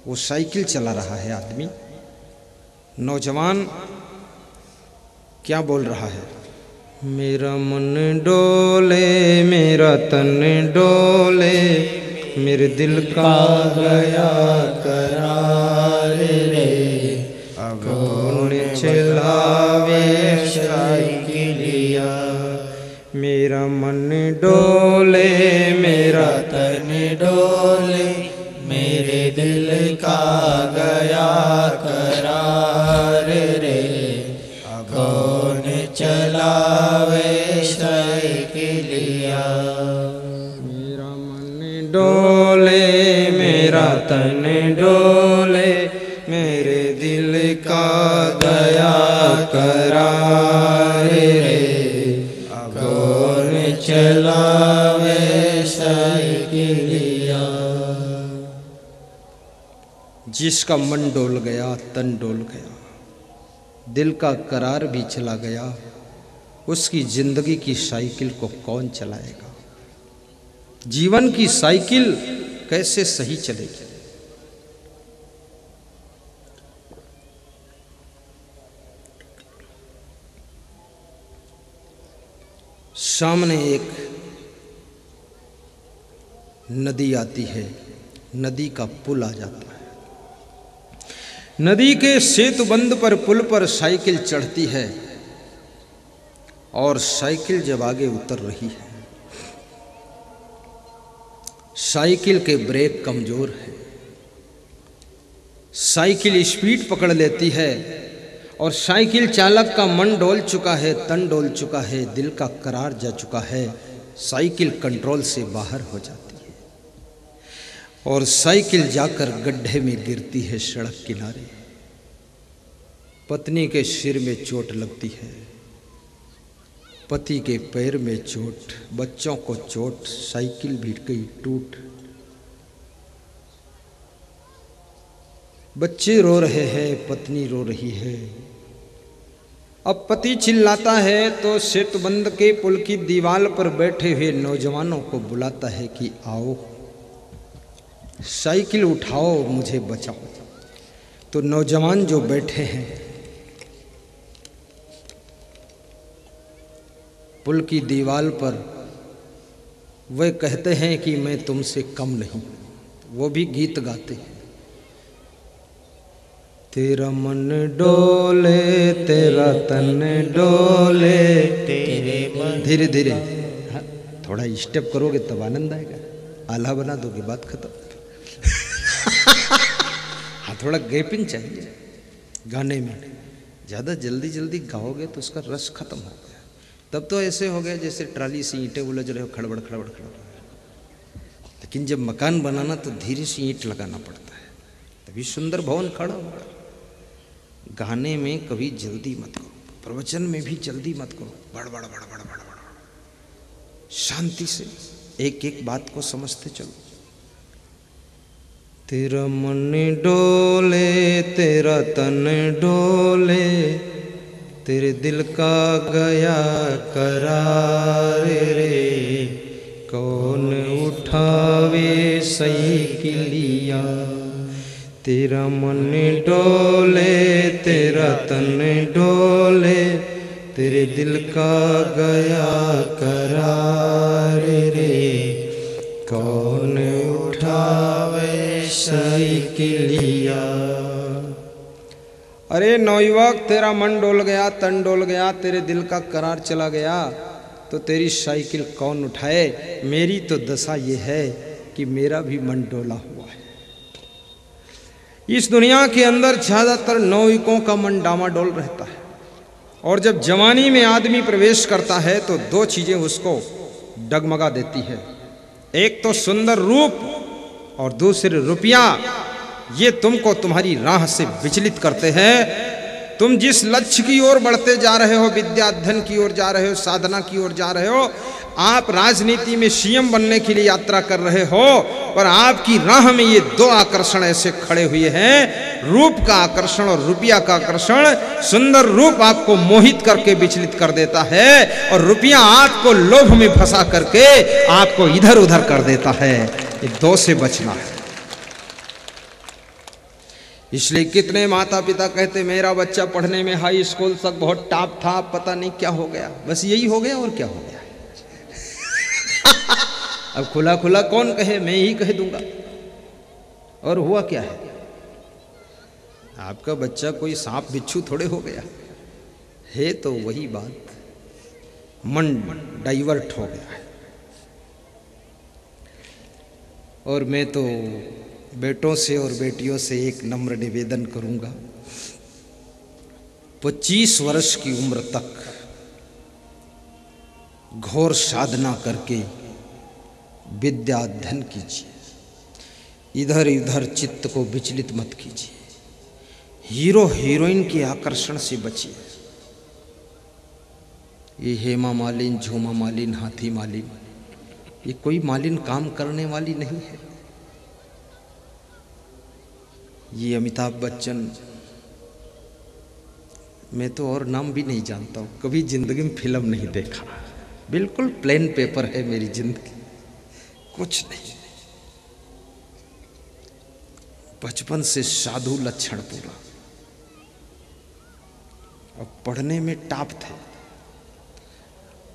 वो साइकिल चला रहा है आदमी। नौजवान क्या बोल रहा है? मेरा मन डोले, मेरा तन डोले, मेरे दिल का गया करार रे, अब कौन चलावे साइकिलिया। मेरा मन डोले, मेरा तन डोले, मेरे दिल का गया करार रे, कौन चलावे साइकिलिया। मेरा मन डोले, मेरा तन डोले, मेरे दिल का गया करार रे, कौन चलावे साइकिलिया। जिसका मन डोल गया, तन डोल गया, दिल का करार भी चला गया, उसकी जिंदगी की साइकिल को कौन चलाएगा? जीवन की साइकिल कैसे सही चलेगी? सामने एक नदी आती है, नदी का पुल आ जाता है। नदी के सेतुबंध पर, पुल पर साइकिल चढ़ती है और साइकिल जब आगे उतर रही है, साइकिल के ब्रेक कमजोर है, साइकिल स्पीड पकड़ लेती है और साइकिल चालक का मन डोल चुका है, तन डोल चुका है, दिल का करार जा चुका है। साइकिल कंट्रोल से बाहर हो जाती है और साइकिल जाकर गड्ढे में गिरती है सड़क किनारे। पत्नी के सिर में चोट लगती है, पति के पैर में चोट, बच्चों को चोट, साइकिल भी गई टूट। बच्चे रो रहे हैं, पत्नी रो रही है। अब पति चिल्लाता है तो सेतुबंध के पुल की दीवार पर बैठे हुए नौजवानों को बुलाता है कि आओ, साइकिल उठाओ, मुझे बचाओ। तो नौजवान जो बैठे हैं पुल की दीवार पर, वे कहते हैं कि मैं तुमसे कम नहीं। वो भी गीत गाते हैं, तेरा मन डोले, तेरा तन डोले, तेरे मन। धीरे धीरे, हाँ, थोड़ा स्टेप करोगे तब आनंद आएगा। आला बना दोगे बात खत्म। हाँ, थोड़ा गैपिंग चाहिए गाने में। ज़्यादा जल्दी जल्दी गाओगे तो उसका रस खत्म हो गया। तब तो ऐसे हो गया जैसे ट्राली से ईंटें उलझ रहे हो, खड़बड़ खड़बड़ खड़बड़। लेकिन जब मकान बनाना तो धीरे से ईंट लगाना पड़ता है, तभी सुंदर भवन खड़ा होगा। गाने में कभी जल्दी मत करो, प्रवचन में भी जल्दी मत करो। बड़ बड़ बड़ बड़ बड़ बड़, शांति से एक एक बात को समझते चलो। तेरा मन डोले, तेरा तन डोले, तेरे दिल का गया करार रे, कौन उठावे साइकिलिया। तेरा मन डोले, तेरा तन डोले, तेरे दिल का गया करार रे, कौन उठावे साइकिलिया। अरे नौयुवक, तेरा मन डोल गया, तन डोल गया, तेरे दिल का करार चला गया, तो तेरी साइकिल कौन उठाए? मेरी तो दशा ये है कि मेरा भी मन डोला हुआ है। इस दुनिया के अंदर ज़्यादातर नौयुवकों का मन डामाडोल रहता है, और जब जवानी में आदमी प्रवेश करता है तो दो चीज़ें उसको डगमगा देती है। एक तो सुंदर रूप और दूसरे रुपया। ये तुमको तुम्हारी राह से विचलित करते हैं। तुम जिस लक्ष्य की ओर बढ़ते जा रहे हो, विद्या अध्ययन की ओर जा रहे हो, साधना की ओर जा रहे हो, आप राजनीति में सीएम बनने के लिए यात्रा कर रहे हो, पर आपकी राह में ये दो आकर्षण ऐसे खड़े हुए हैं, रूप का आकर्षण और रुपया का आकर्षण। सुंदर रूप आपको मोहित करके विचलित कर देता है और रुपया आपको लोभ में फंसा करके आपको इधर उधर कर देता है। ये दो से बचना है। इसलिए कितने माता पिता कहते मेरा बच्चा पढ़ने में हाई स्कूल तक बहुत टॉप था, पता नहीं क्या हो गया। बस यही हो गया और क्या हो गया। अब खुला खुला कौन कहे, मैं ही कह दूंगा। और हुआ क्या है, आपका बच्चा कोई सांप बिच्छू थोड़े हो गया है, तो वही बात, मन डाइवर्ट हो गया है। और मैं तो बेटों से और बेटियों से एक नम्र निवेदन करूंगा, 25 वर्ष की उम्र तक घोर साधना करके विद्या अध्ययन कीजिए, इधर उधर चित्त को विचलित मत कीजिए, हीरो हीरोइन के आकर्षण से बचिए। ये हेमा मालिन, झूमा मालिन, हाथी मालिन, ये कोई मालिन काम करने वाली नहीं है। ये अमिताभ बच्चन, मैं तो और नाम भी नहीं जानता हूँ, कभी जिंदगी में फिल्म नहीं देखा, बिल्कुल प्लेन पेपर है मेरी जिंदगी, कुछ नहीं। बचपन से साधु लक्षण पूरा, और पढ़ने में टॉप थे।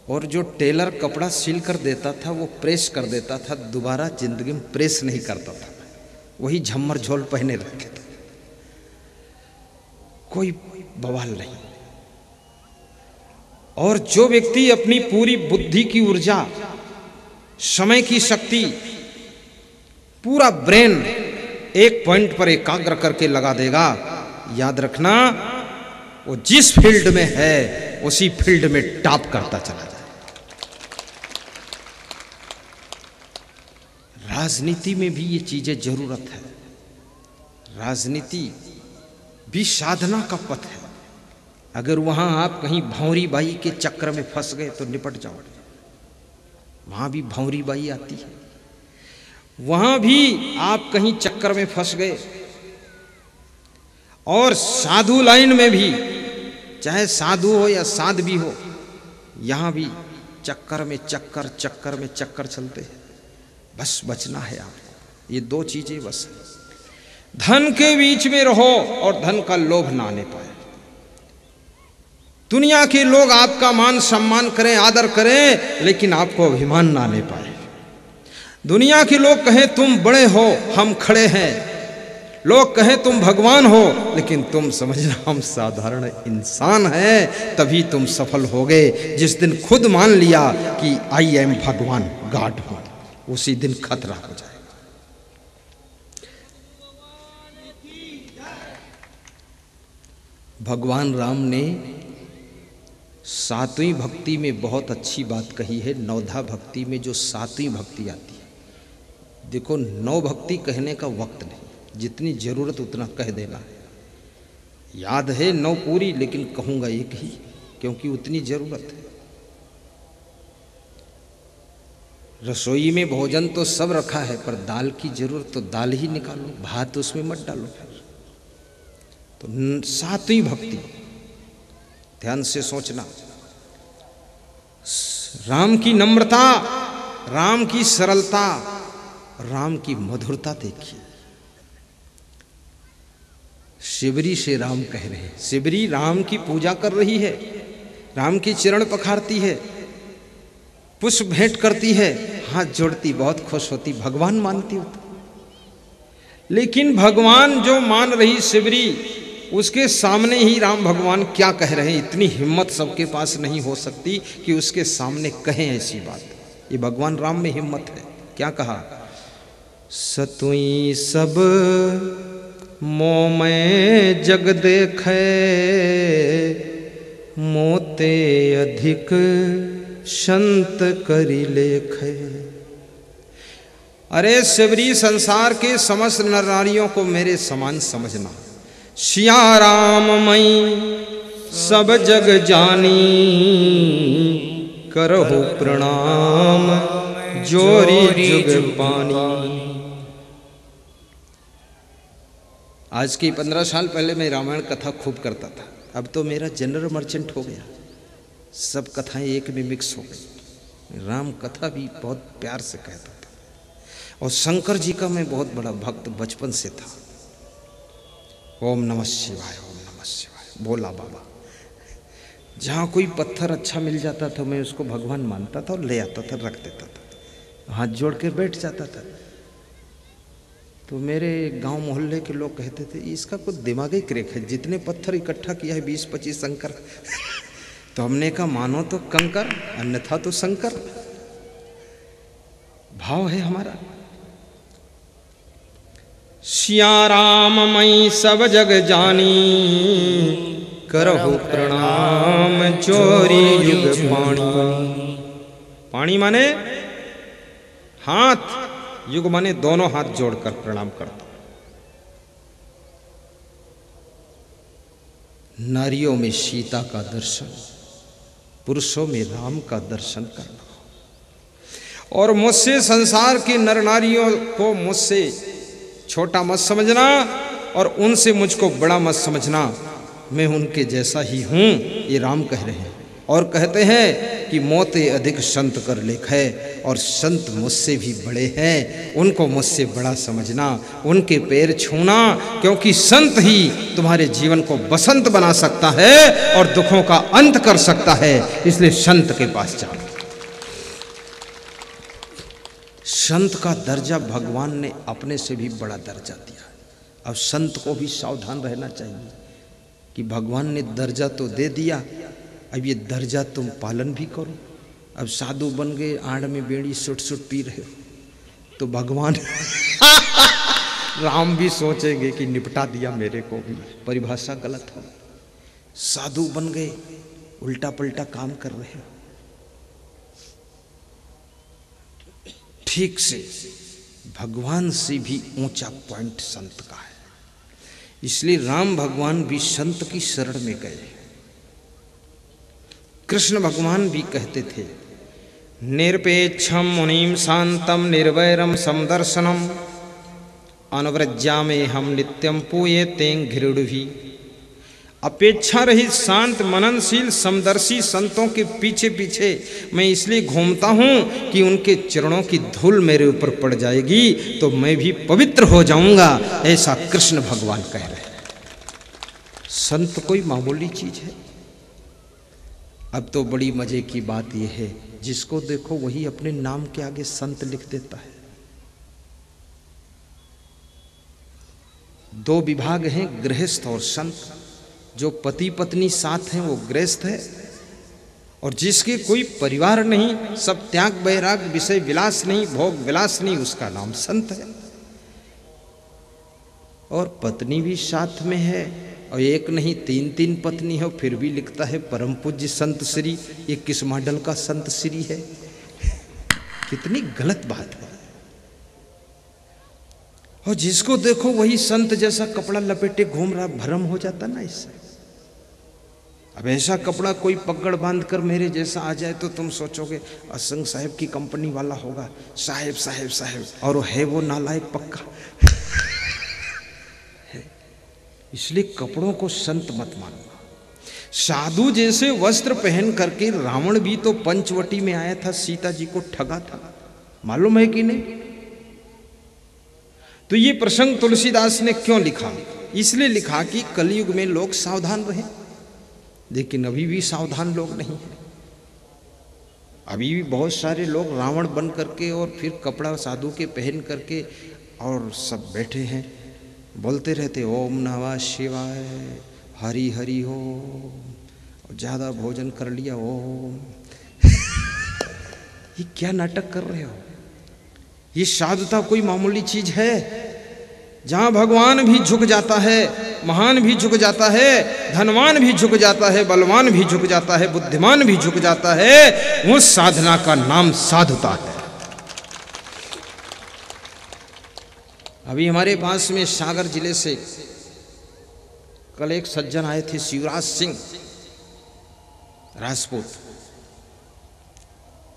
और जो टेलर कपड़ा सिल कर देता था वो प्रेस कर देता था, दोबारा जिंदगी में प्रेस नहीं करता था, वही झम्मर झोल पहने रखे थे, कोई बवाल नहीं। और जो व्यक्ति अपनी पूरी बुद्धि की ऊर्जा, समय की शक्ति, पूरा ब्रेन एक पॉइंट पर एकाग्र करके लगा देगा, याद रखना वो जिस फील्ड में है उसी फील्ड में टॉप करता चला जाए। राजनीति में भी ये चीजें जरूरत है। राजनीति भी साधना का पथ है। अगर वहां आप कहीं भौरी बाई के चक्र में फंस गए तो निपट जाओ। वहां भी भौरी बाई आती है, वहां भी आप कहीं चक्कर में फंस गए। और साधु लाइन में भी, चाहे साधु हो या साध्वी हो, यहां भी चक्कर में चक्कर, चक्कर में चक्कर चलते हैं। बस बचना है आपको, ये दो चीजें बस। धन के बीच में रहो और धन का लोभ ना आने पाए। दुनिया के लोग आपका मान सम्मान करें, आदर करें, लेकिन आपको अभिमान ना आने पाए। दुनिया के लोग कहें तुम बड़े हो, हम खड़े हैं। लोग कहें तुम भगवान हो, लेकिन तुम समझना हम साधारण इंसान हैं। तभी तुम सफल होगे जिस दिन खुद मान लिया कि आई एम भगवान, गॉड हूं, उसी दिन खतरा हो जाएगा। भगवान राम ने सातवीं भक्ति में बहुत अच्छी बात कही है। नवधा भक्ति में जो सातवीं भक्ति आती है, देखो नौ भक्ति कहने का वक्त नहीं, जितनी जरूरत उतना कह देना है। याद है नौ पूरी, लेकिन कहूंगा एक ही, क्योंकि उतनी जरूरत है। रसोई में भोजन तो सब रखा है, पर दाल की जरूरत तो दाल ही निकालो, भात उसमें मत डालो। तो सातवीं भक्ति ध्यान से सोचना। राम की नम्रता, राम की सरलता, राम की मधुरता देखिए। शिवरी से राम कह रहे हैं, शिवरी राम की पूजा कर रही है, राम की चरण पखारती है, पुष्प भेंट करती है, हाथ जोड़ती, बहुत खुश होती, भगवान मानती होती। लेकिन भगवान जो मान रही शिवरी, उसके सामने ही राम भगवान क्या कह रहे हैं। इतनी हिम्मत सबके पास नहीं हो सकती कि उसके सामने कहें ऐसी बात। ये भगवान राम में हिम्मत है। क्या कहा? सतुई सब मोह में जग देखे, मोते अधिक संत करी लेखे। अरे शिवरी, संसार के समस्त नर नारियों को मेरे समान समझना। सिया राम मई सब जग जानी, करहु प्रणाम जोरी जुग पानी। आज की 15 साल पहले मैं रामायण कथा खूब करता था, अब तो मेरा जनरल मर्चेंट हो गया, सब कथाएं एक में मिक्स हो गई। राम कथा भी बहुत प्यार से कहता था। और शंकर जी का मैं बहुत बड़ा भक्त बचपन से था। ओम नमः शिवाय, ओम नमः शिवाय बोला बाबा। जहाँ कोई पत्थर अच्छा मिल जाता था मैं उसको भगवान मानता था और ले आता था, रख देता था, हाथ जोड़ के बैठ जाता था। तो मेरे गांव मोहल्ले के लोग कहते थे इसका कुछ दिमागी क्रेक है, जितने पत्थर इकट्ठा किया है 20-25 शंकर। तो हमने कहा मानो तो कंकर अन्यथा तो शंकर, भाव है हमारा। सिया राम मई सब जग जानी, करहु प्रणाम चोरी युग पाणी। पाणी माने हाथ, युग माने दोनों हाथ जोड़कर प्रणाम करता। नारियों में सीता का दर्शन, पुरुषों में राम का दर्शन करना। और मुझसे संसार की नर नारियों को मुझसे छोटा मत समझना और उनसे मुझको बड़ा मत समझना, मैं उनके जैसा ही हूं, ये राम कह रहे हैं। और कहते हैं कि मोते अधिक संत कर लेख है, और संत मुझसे भी बड़े हैं, उनको मुझसे बड़ा समझना, उनके पैर छूना, क्योंकि संत ही तुम्हारे जीवन को बसंत बना सकता है और दुखों का अंत कर सकता है। इसलिए संत के पास जाओ। संत का दर्जा भगवान ने अपने से भी बड़ा दर्जा दिया। अब संत को भी सावधान रहना चाहिए कि भगवान ने दर्जा तो दे दिया, अब ये दर्जा तुम पालन भी करो। अब साधु बन गए, आड़ में बेड़ी सुट सुट पी रहे हो तो भगवान राम भी सोचेंगे कि निपटा दिया मेरे को भी, परिभाषा गलत हो। साधु बन गए, उल्टा पलटा काम कर रहे हो। ठीक से भगवान से भी ऊंचा पॉइंट संत का है। इसलिए राम भगवान भी संत की शरण में गए। कृष्ण भगवान भी कहते थे निरपेक्षम मुनिम शांतम निर्वैरम समदर्शनम अनुव्रज्यामे हम नित्यम पूये तें घृणुभि। अपेक्षा रहित शांत मननशील समदर्शी संतों के पीछे पीछे मैं इसलिए घूमता हूं कि उनके चरणों की धूल मेरे ऊपर पड़ जाएगी तो मैं भी पवित्र हो जाऊंगा, ऐसा कृष्ण भगवान कह रहे हैं। संत कोई मामूली चीज है? अब तो बड़ी मजे की बात यह है, जिसको देखो वही अपने नाम के आगे संत लिख देता है। दो विभाग हैं, गृहस्थ और संत। जो पति पत्नी साथ हैं वो गृहस्थ है, और जिसके कोई परिवार नहीं, सब त्याग बैराग, विषय विलास नहीं, भोग विलास नहीं, उसका नाम संत है। और पत्नी भी साथ में है, और एक नहीं 3-3 पत्नी है, फिर भी लिखता है परम पूज्य संत श्री। ये किस मॉडल का संत श्री है? कितनी गलत बात है। और जिसको देखो वही संत जैसा कपड़ा लपेटे घूम रहा, भ्रम हो जाता ना इससे। अब ऐसा कपड़ा कोई पकड़ बांध कर मेरे जैसा आ जाए तो तुम सोचोगे असंग साहब की कंपनी वाला होगा, साहेब साहेब साहेब, और है वो नालायक पक्का। इसलिए कपड़ों को संत मत मानना। साधु जैसे वस्त्र पहन करके रावण भी तो पंचवटी में आया था, सीता जी को ठगा था, मालूम है कि नहीं? तो ये प्रसंग तुलसीदास ने क्यों लिखा? इसलिए लिखा कि कलयुग में लोग सावधान रहें। लेकिन अभी भी सावधान लोग नहीं हैं। अभी भी बहुत सारे लोग रावण बन करके और फिर कपड़ा साधु के पहन करके और सब बैठे हैं, बोलते रहते ओम नमः शिवाय, हरि हरि ओम, ज़्यादा भोजन कर लिया ओम। ये क्या नाटक कर रहे हो? ये साधुता कोई मामूली चीज है? जहां भगवान भी झुक जाता है, महान भी झुक जाता है, धनवान भी झुक जाता है, बलवान भी झुक जाता है, बुद्धिमान भी झुक जाता है, उस साधना का नाम साधुता है। अभी हमारे पास में सागर जिले से कल एक सज्जन आए थे, शिवराज सिंह राजपूत।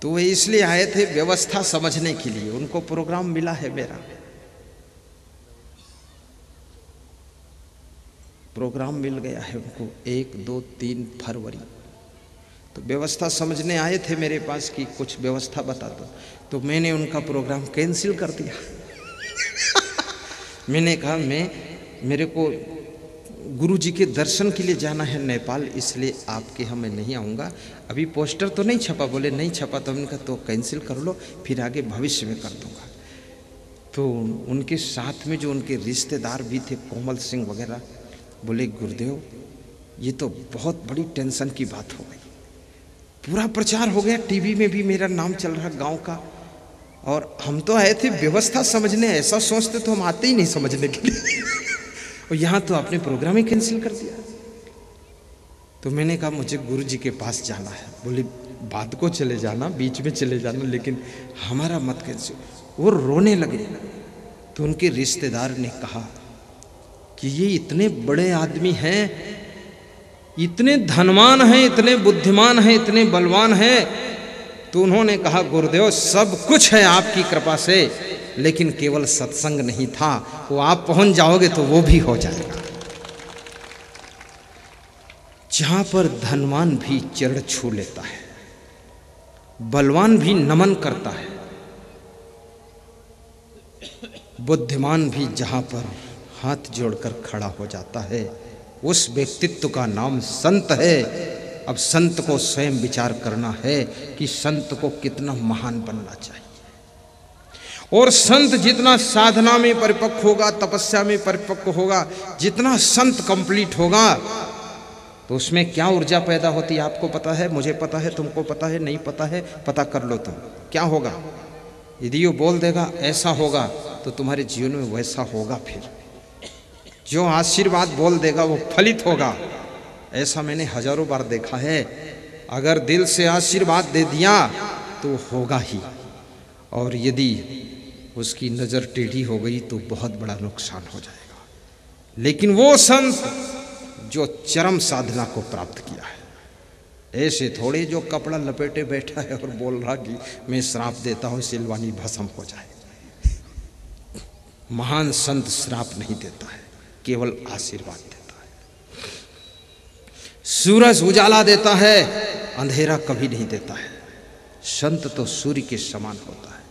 तो वे इसलिए आए थे व्यवस्था समझने के लिए, उनको प्रोग्राम मिला है मेरा। प्रोग्राम मिल गया है उनको 1, 2, 3 फरवरी। तो व्यवस्था समझने आए थे मेरे पास कि कुछ व्यवस्था बता दो, तो मैंने उनका प्रोग्राम कैंसिल कर दिया। मैंने कहा मेरे को गुरु जी के दर्शन के लिए जाना है नेपाल, इसलिए आपके यहाँ मैं नहीं आऊँगा। अभी पोस्टर तो नहीं छपा। बोले नहीं छपा। तो हमने कहा तो कैंसिल कर लो, फिर आगे भविष्य में कर दूँगा। तो उनके साथ में जो उनके रिश्तेदार भी थे, कोमल सिंह वगैरह, बोले गुरुदेव ये तो बहुत बड़ी टेंशन की बात हो गई। पूरा प्रचार हो गया, टीवी में भी मेरा नाम चल रहा गांव का, और हम तो आए थे व्यवस्था समझने, ऐसा सोचते तो हम आते ही नहीं समझने के लिए और यहाँ तो आपने प्रोग्राम ही कैंसिल कर दिया। तो मैंने कहा मुझे गुरु जी के पास जाना है। बोले बाद को चले जाना, बीच में चले जाना, लेकिन हमारा मत कैंसिल। वो रोने लगे। तो उनके रिश्तेदार ने कहा कि ये इतने बड़े आदमी हैं, इतने धनवान हैं, इतने बुद्धिमान हैं, इतने बलवान हैं। तो उन्होंने कहा गुरुदेव सब कुछ है आपकी कृपा से, लेकिन केवल सत्संग नहीं था। वो आप पहुंच जाओगे तो वो भी हो जाएगा। जहां पर धनवान भी चरण छू लेता है, बलवान भी नमन करता है, बुद्धिमान भी जहां पर हाथ जोड़कर खड़ा हो जाता है, उस व्यक्तित्व का नाम संत है। अब संत को स्वयं विचार करना है कि संत को कितना महान बनना चाहिए। और संत जितना साधना में परिपक्व होगा, तपस्या में परिपक्व होगा, जितना संत कंप्लीट होगा, तो उसमें क्या ऊर्जा पैदा होती है आपको पता है, मुझे पता है, तुमको पता है, नहीं पता है पता कर लो तुम। क्या होगा? यदि वो बोल देगा ऐसा होगा तो तुम्हारे जीवन में वैसा होगा। फिर जो आशीर्वाद बोल देगा वो फलित होगा। ऐसा मैंने हजारों बार देखा है। अगर दिल से आशीर्वाद दे दिया तो होगा ही, और यदि उसकी नज़र टेढ़ी हो गई तो बहुत बड़ा नुकसान हो जाएगा। लेकिन वो संत जो चरम साधना को प्राप्त किया है, ऐसे थोड़े जो कपड़ा लपेटे बैठा है और बोल रहा कि मैं श्राप देता हूँ सिलवानी भस्म हो जाए। महान संत श्राप नहीं देता है, केवल आशीर्वाद देता है। सूरज उजाला देता है, अंधेरा कभी नहीं देता है। संत तो सूर्य के समान होता है।